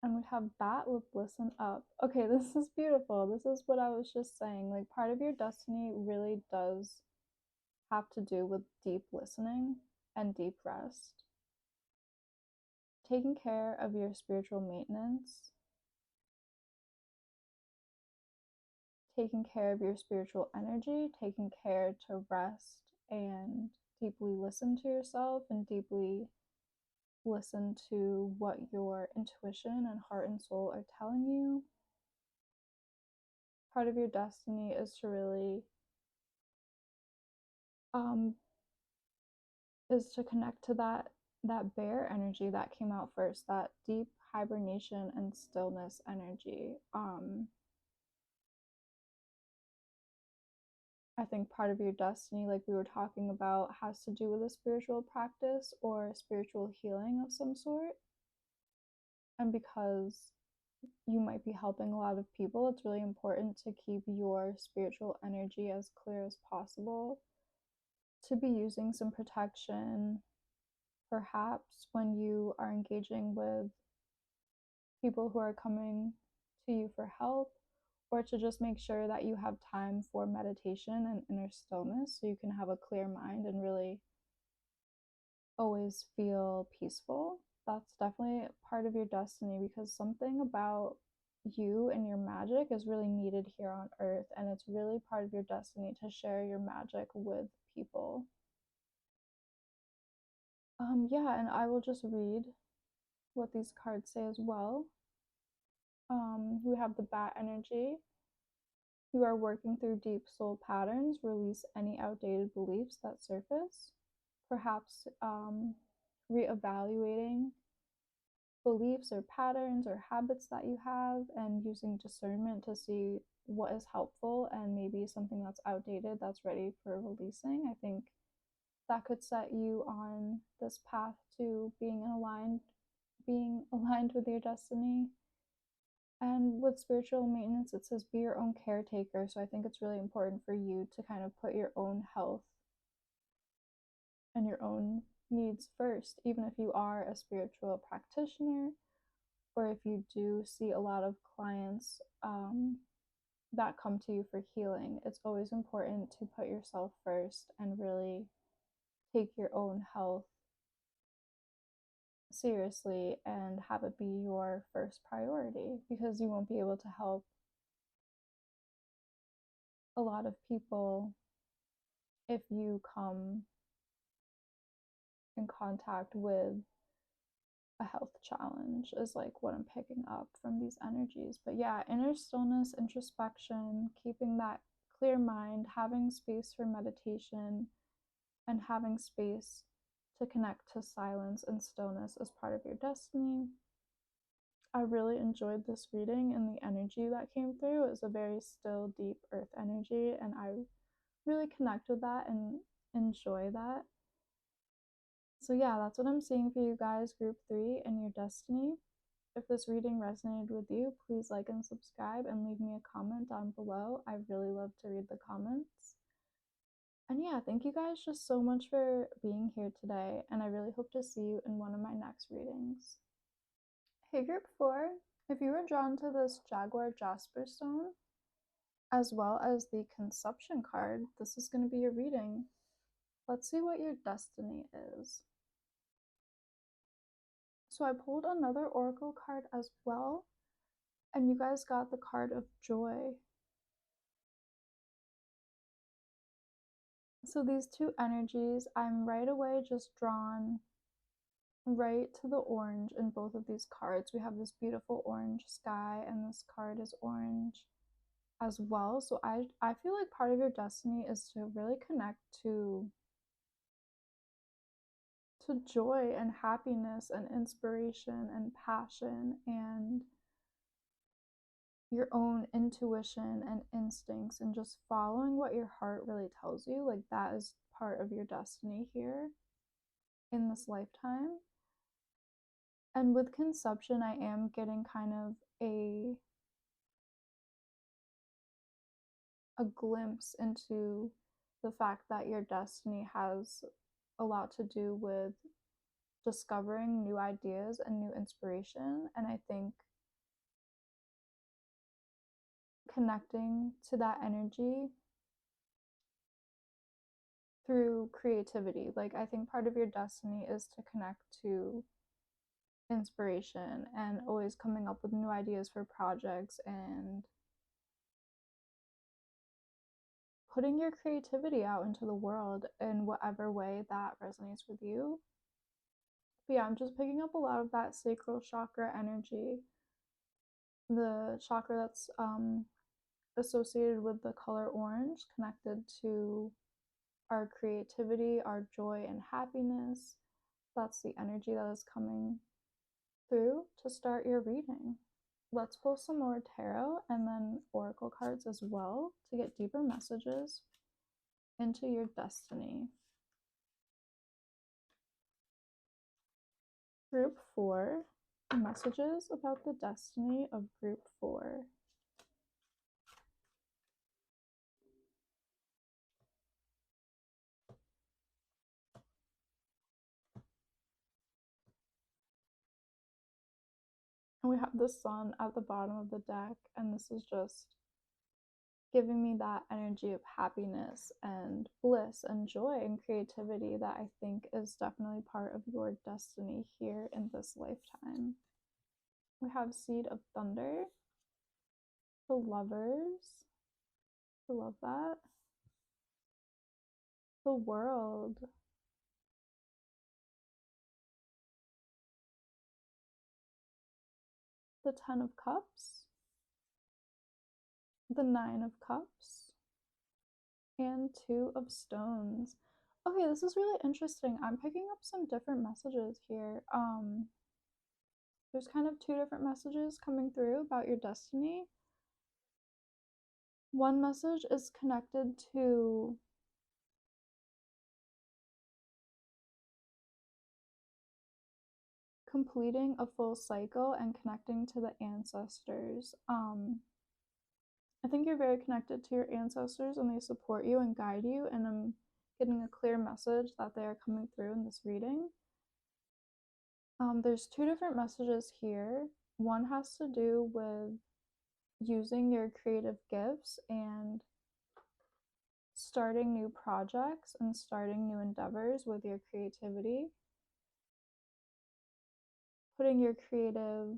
A: And we have bat with listen up. Okay, this is beautiful. This is what I was just saying. Like, part of your destiny really does have to do with deep listening and deep rest. Taking care of your spiritual maintenance, taking care of your spiritual energy, taking care to rest and deeply listen to yourself and deeply listen to what your intuition and heart and soul are telling you. Part of your destiny is to really is to connect to that bear energy that came out first, that deep hibernation and stillness energy. I think part of your destiny, like we were talking about, has to do with a spiritual practice or spiritual healing of some sort. And because you might be helping a lot of people, it's really important to keep your spiritual energy as clear as possible, to be using some protection, perhaps when you are engaging with people who are coming to you for help, or to just make sure that you have time for meditation and inner stillness so you can have a clear mind and really always feel peaceful. That's definitely part of your destiny, because something about you and your magic is really needed here on earth, and it's really part of your destiny to share your magic with people. Yeah, and I will just read what these cards say as well. We have the bat energy. You are working through deep soul patterns. Release any outdated beliefs that surface. Perhaps reevaluating beliefs or patterns or habits that you have, and using discernment to see what is helpful and maybe something that's outdated that's ready for releasing. I think that could set you on this path to being aligned with your destiny. And with spiritual maintenance, it says be your own caretaker. So I think it's really important for you to kind of put your own health and your own needs first, even if you are a spiritual practitioner, or if you do see a lot of clients that come to you for healing. It's always important to put yourself first and really take your own health seriously and have it be your first priority, because you won't be able to help a lot of people if you come in contact with a health challenge, is like what I'm picking up from these energies. But yeah, inner stillness, introspection, keeping that clear mind, having space for meditation, and having space to connect to silence and stillness as part of your destiny. I really enjoyed this reading, and the energy that came through is a very still, deep earth energy, and I really connect with that and enjoy that. So yeah, that's what I'm seeing for you guys, group 3 and your destiny. If this reading resonated with you, please like and subscribe and leave me a comment down below. I really love to read the comments. And yeah, thank you guys just so much for being here today, and I really hope to see you in one of my next readings. Hey group 4, if you were drawn to this Jaguar Jasper stone, as well as the Conception card, this is going to be your reading. Let's see what your destiny is. So I pulled another oracle card as well, and you guys got the card of joy. So these two energies, I'm right away just drawn right to the orange in both of these cards. We have this beautiful orange sky, and this card is orange as well. So I feel like part of your destiny is to really connect to joy and happiness and inspiration and passion and your own intuition and instincts, and just following what your heart really tells you. Like, that is part of your destiny here in this lifetime. And with Conception, I am getting kind of a glimpse into the fact that your destiny has a lot to do with discovering new ideas and new inspiration. And I think connecting to that energy through creativity. Like, I think part of your destiny is to connect to inspiration and always coming up with new ideas for projects and putting your creativity out into the world in whatever way that resonates with you. But yeah, I'm just picking up a lot of that sacral chakra energy, the chakra that's associated with the color orange, connected to our creativity, our joy, and happiness. That's the energy that is coming through to start your reading. Let's pull some more tarot and then oracle cards as well to get deeper messages into your destiny. Group 4, messages about the destiny of Group 4. And we have the sun at the bottom of the deck, and this is just giving me that energy of happiness and bliss and joy and creativity that I think is definitely part of your destiny here in this lifetime. We have Seed of Thunder, the Lovers, I love that, the World, the Ten of Cups, the Nine of Cups, and Two of Stones. Okay, this is really interesting. I'm picking up some different messages here. There's kind of two different messages coming through about your destiny. One message is connected to completing a full cycle and connecting to the ancestors. I think you're very connected to your ancestors and they support you and guide you, and I'm getting a clear message that they are coming through in this reading. There's two different messages here. One has to do with using your creative gifts and starting new projects and starting new endeavors with your creativity, putting your creative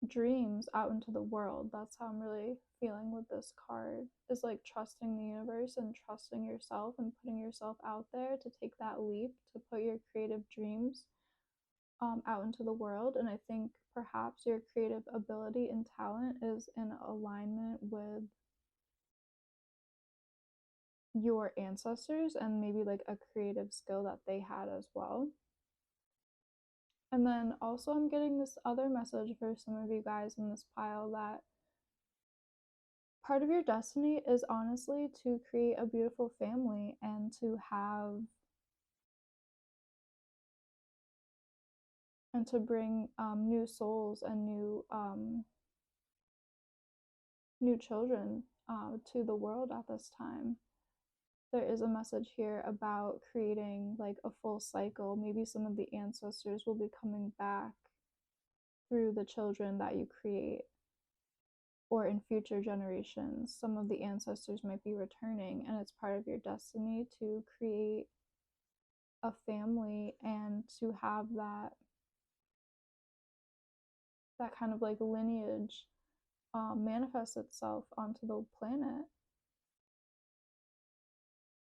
A: dreams out into the world. That's how I'm really feeling with this card, is like trusting the universe and trusting yourself and putting yourself out there to take that leap to put your creative dreams out into the world. And I think perhaps your creative ability and talent is in alignment with your ancestors and maybe like a creative skill that they had as well. And then also I'm getting this other message for some of you guys in this pile, that part of your destiny is honestly to create a beautiful family and to have and to bring new souls and new children to the world at this time. There is a message here about creating like a full cycle. Maybe some of the ancestors will be coming back through the children that you create, or in future generations some of the ancestors might be returning, and it's part of your destiny to create a family and to have that kind of like lineage manifest itself onto the planet.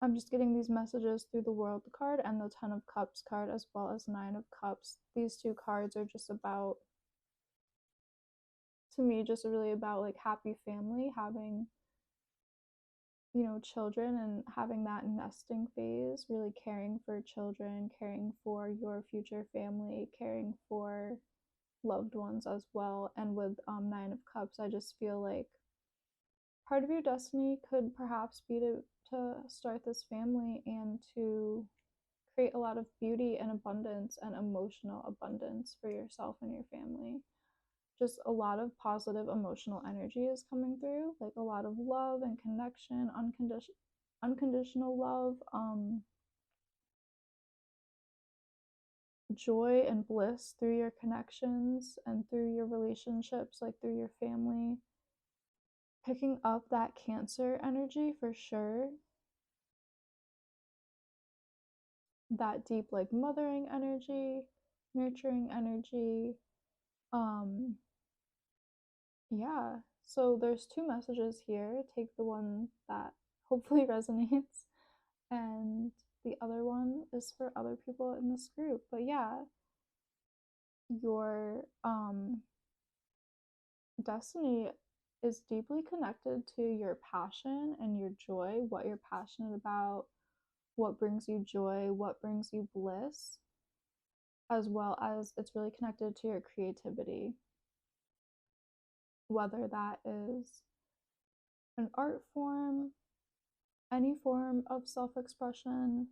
A: I'm just getting these messages through the World card and the Ten of Cups card, as well as Nine of Cups. These two cards are just about, to me, just really about like happy family, having, you know, children and having that nesting phase, really caring for children, caring for your future family, caring for loved ones as well. And with Nine of Cups, I just feel like part of your destiny could perhaps be to start this family and to create a lot of beauty and abundance and emotional abundance for yourself and your family. Just a lot of positive emotional energy is coming through, like a lot of love and connection, unconditional love, joy and bliss through your connections and through your relationships, like through your family. Picking up that Cancer energy for sure. That deep, like mothering energy, nurturing energy. Yeah. So there's two messages here. Take the one that hopefully resonates, and the other one is for other people in this group. But yeah, your destiny is deeply connected to your passion and your joy, what you're passionate about, what brings you joy, what brings you bliss, as well as it's really connected to your creativity, whether that is an art form, any form of self expression.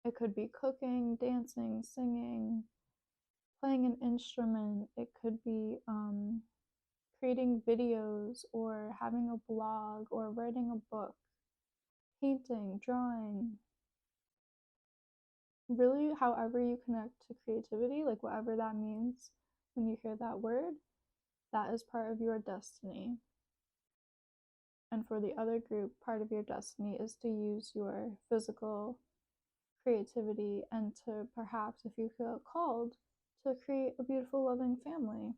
A: It could be cooking, dancing, singing, playing an instrument. It could be creating videos or having a blog or writing a book, painting, drawing. Really, however you connect to creativity, like whatever that means when you hear that word, that is part of your destiny. And for the other group, part of your destiny is to use your physical creativity and to perhaps, if you feel called, to create a beautiful, loving family.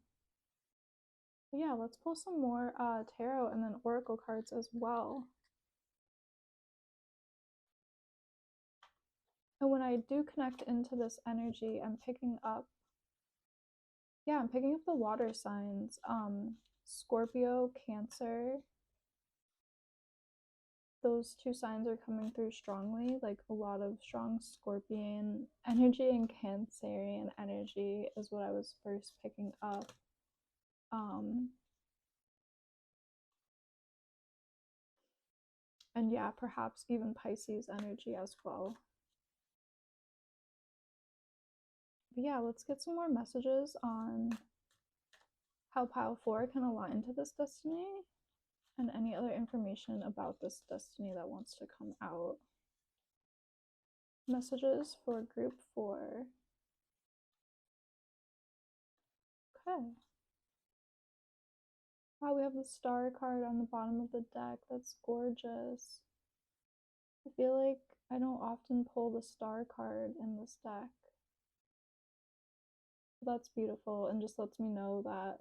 A: But yeah, let's pull some more tarot and then oracle cards as well. And when I do connect into this energy, I'm picking up the water signs. Scorpio, Cancer. Those two signs are coming through strongly, like a lot of strong Scorpion energy and Cancerian energy is what I was first picking up. And yeah, perhaps even Pisces energy as well. But yeah, let's get some more messages on how Pile 4 can align to this destiny and any other information about this destiny that wants to come out. Messages for group 4. Okay. Wow, we have the star card on the bottom of the deck. That's gorgeous. I feel like I don't often pull the star card in this deck. That's beautiful and just lets me know that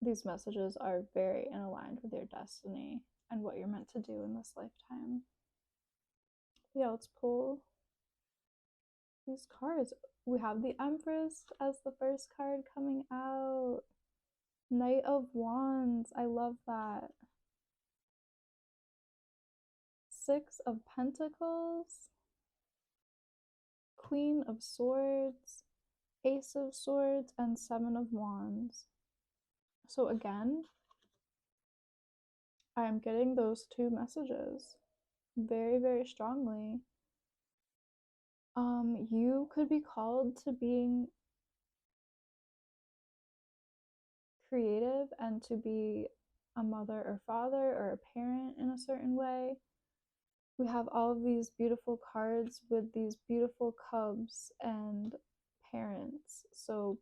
A: these messages are very in aligned with your destiny and what you're meant to do in this lifetime. Yeah, let's pull these cards. We have the Empress as the first card coming out. Knight of Wands. I love that. Six of Pentacles. Queen of Swords. Ace of Swords and Seven of Wands. So again, I'm getting those two messages very, very strongly. You could be called to being creative and to be a mother or father or a parent in a certain way. We have all of these beautiful cards with these beautiful cubs and parents. So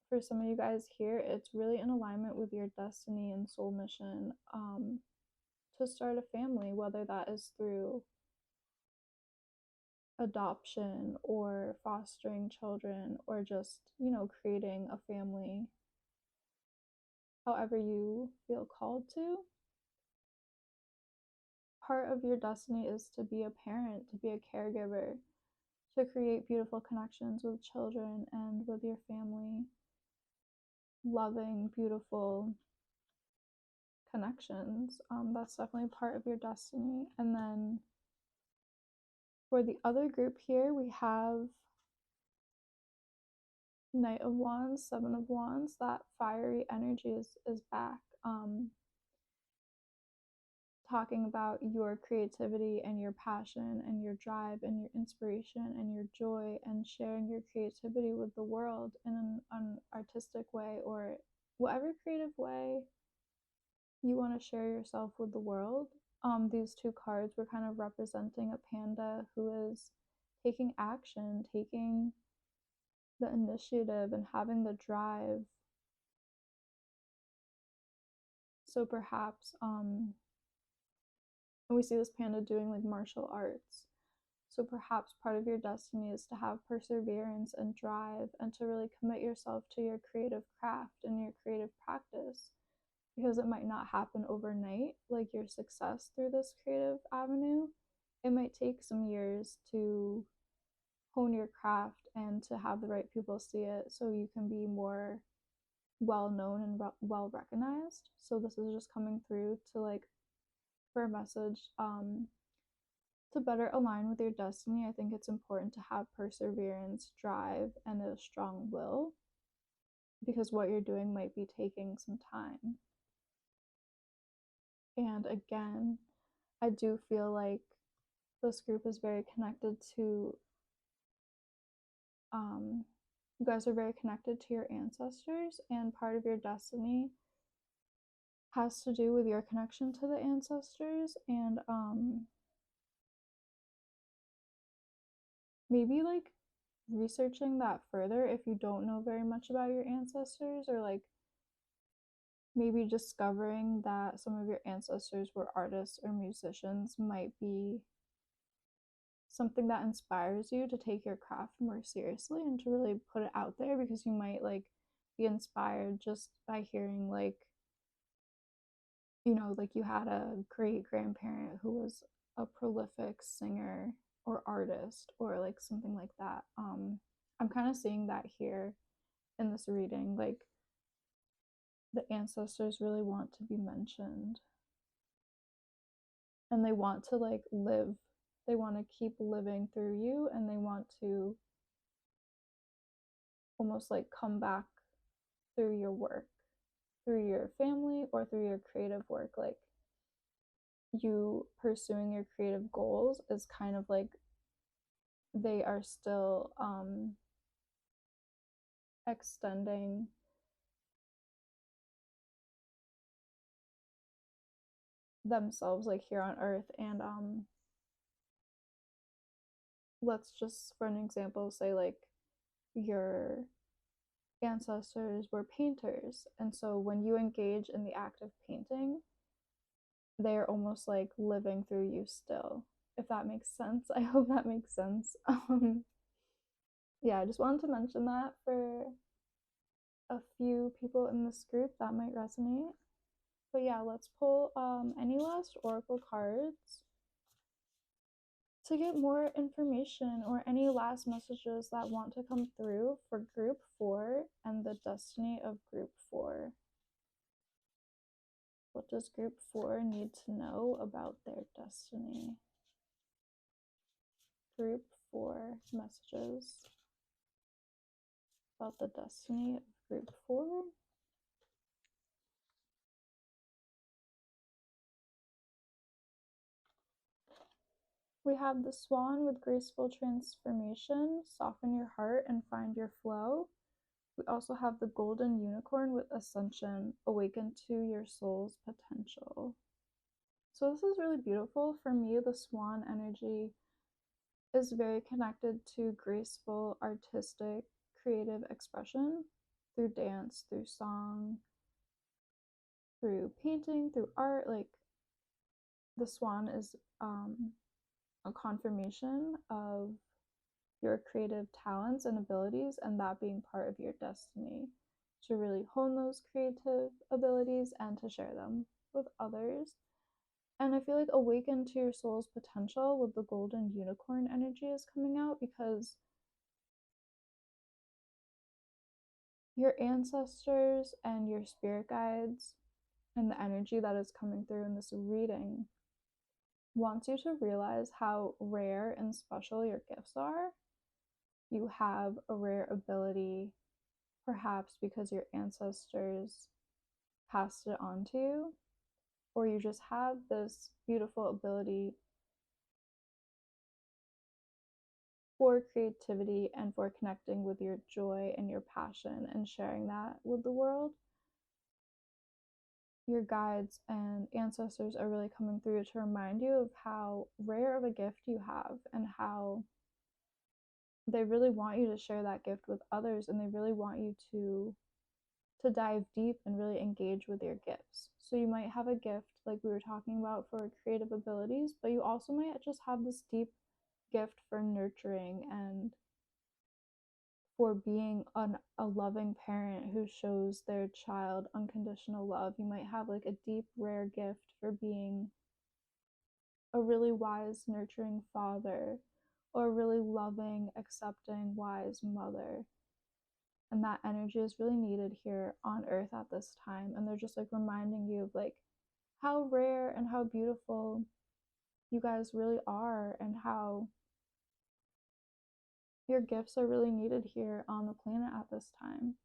A: for some of you guys here, it's really in alignment with your destiny and soul mission to start a family, whether that is through adoption or fostering children or just, creating a family however you feel called to. Part of your destiny is to be a parent, to be a caregiver, to create beautiful connections with children and with your family. Loving, beautiful connections. That's definitely part of your destiny. And then for the other group here, we have Knight of Wands, Seven of Wands. That fiery energy is back. Talking about your creativity and your passion and your drive and your inspiration and your joy and sharing your creativity with the world in an artistic way or whatever creative way you want to share yourself with the world. These two cards were kind of representing a panda who is taking action, taking the initiative and having the drive. So perhaps and we see this panda doing like martial arts. So perhaps part of your destiny is to have perseverance and drive and to really commit yourself to your creative craft and your creative practice, because it might not happen overnight, like your success through this creative avenue. It might take some years to hone your craft and to have the right people see it so you can be more well known and well recognized. So this is just coming through to like for a message to better align with your destiny. I think it's important to have perseverance, drive, and a strong will, because what you're doing might be taking some time. And again, I do feel like this group is very connected to, you guys are very connected to your ancestors, and part of your destiny has to do with your connection to the ancestors. And maybe like researching that further if you don't know very much about your ancestors, or like maybe discovering that some of your ancestors were artists or musicians might be something that inspires you to take your craft more seriously and to really put it out there, because you might like be inspired just by hearing like, like you had a great grandparent who was a prolific singer or artist or like something like that. I'm kind of seeing that here in this reading, like the ancestors really want to be mentioned, and they want to like live, they want to keep living through you, and they want to almost like come back through your work, through your family, or through your creative work. Like you pursuing your creative goals is kind of like they are still extending themselves like here on earth. And let's just for an example say like your ancestors were painters, and so when you engage in the act of painting, they're almost like living through you still, if that makes sense. I hope that makes sense. Yeah, I just wanted to mention that for a few people in this group that might resonate. But yeah, let's pull any last oracle cards to get more information, or any last messages that want to come through for group 4 and the destiny of group 4. What does group 4 need to know about their destiny? Group 4 messages about the destiny of group 4. We have the swan with graceful transformation, soften your heart and find your flow. We also have the golden unicorn with ascension, awaken to your soul's potential. So this is really beautiful. For me, the swan energy is very connected to graceful, artistic, creative expression through dance, through song, through painting, through art. Like the swan is a confirmation of your creative talents and abilities, and that being part of your destiny to really hone those creative abilities and to share them with others. And I feel like awaken to your soul's potential with the golden unicorn energy is coming out, because your ancestors and your spirit guides and the energy that is coming through in this reading wants you to realize how rare and special your gifts are. You have a rare ability, perhaps because your ancestors passed it on to you, or you just have this beautiful ability for creativity and for connecting with your joy and your passion and sharing that with the world. Your guides and ancestors are really coming through to remind you of how rare of a gift you have, and how they really want you to share that gift with others, and they really want you to dive deep and really engage with your gifts. So you might have a gift like we were talking about for creative abilities, but you also might just have this deep gift for nurturing and for being a loving parent who shows their child unconditional love. You might have like a deep, rare gift for being a really wise, nurturing father, or a really loving, accepting, wise mother. And that energy is really needed here on earth at this time. And they're just like reminding you of like how rare and how beautiful you guys really are, and how your gifts are really needed here on the planet at this time.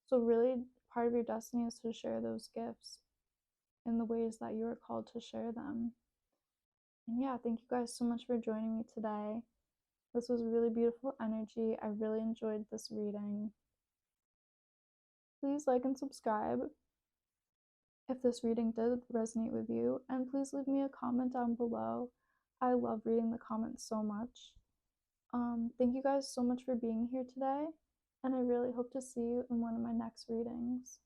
A: So really part of your destiny is to share those gifts in the ways that you are called to share them. And yeah, thank you guys so much for joining me today. This was really beautiful energy. I really enjoyed this reading. Please like and subscribe if this reading did resonate with you, and please leave me a comment down below. I love reading the comments so much. Thank you guys so much for being here today, and I really hope to see you in one of my next readings.